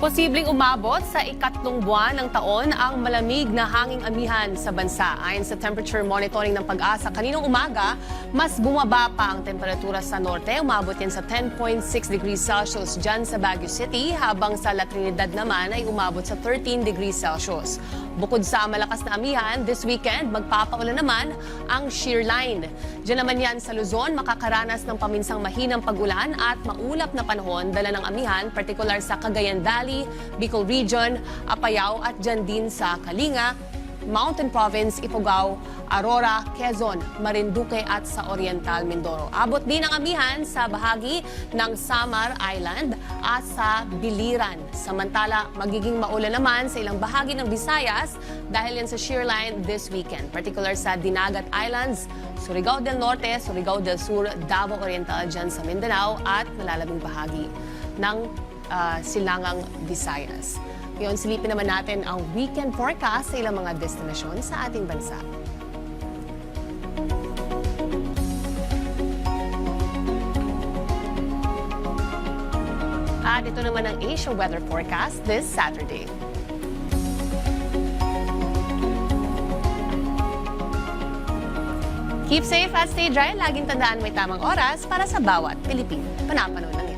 Posibleng umabot sa ikatlong buwan ng taon ang malamig na hanging amihan sa bansa. Ayon sa temperature monitoring ng Pag-asa, kaninang umaga, mas bumaba pa ang temperatura sa norte. Umabot yan sa 10.6 degrees Celsius dyan sa Baguio City, habang sa La Trinidad naman ay umabot sa 13 degrees Celsius. Bukod sa malakas na amihan, this weekend magpapaulan naman ang shear line. Diyan naman yan sa Luzon, makakaranas ng paminsang mahinang pag-ulan at maulap na panahon dala ng amihan, partikular sa Cagayan Valley, Bicol Region, Apayao at dyan din sa Kalinga, Mountain Province, Ifugao, Aurora, Quezon, Marinduque at sa Oriental Mindoro. Abot din ang amihan sa bahagi ng Samar Island at sa Biliran. Samantala, magiging maulan naman sa ilang bahagi ng Visayas dahil yan sa shear line this weekend, particular sa Dinagat Islands, Surigao del Norte, Surigao del Sur, Davao Oriental dyan sa Mindanao at malalabing bahagi ng Silangang Visayas. Ngayon, silipin naman natin ang weekend forecast sa ilang mga destinasyon sa ating bansa. At ito naman ang Asia weather forecast this Saturday. Keep safe at stay dry. Laging tandaan may tamang oras para sa bawat Pilipino. Panapanood ng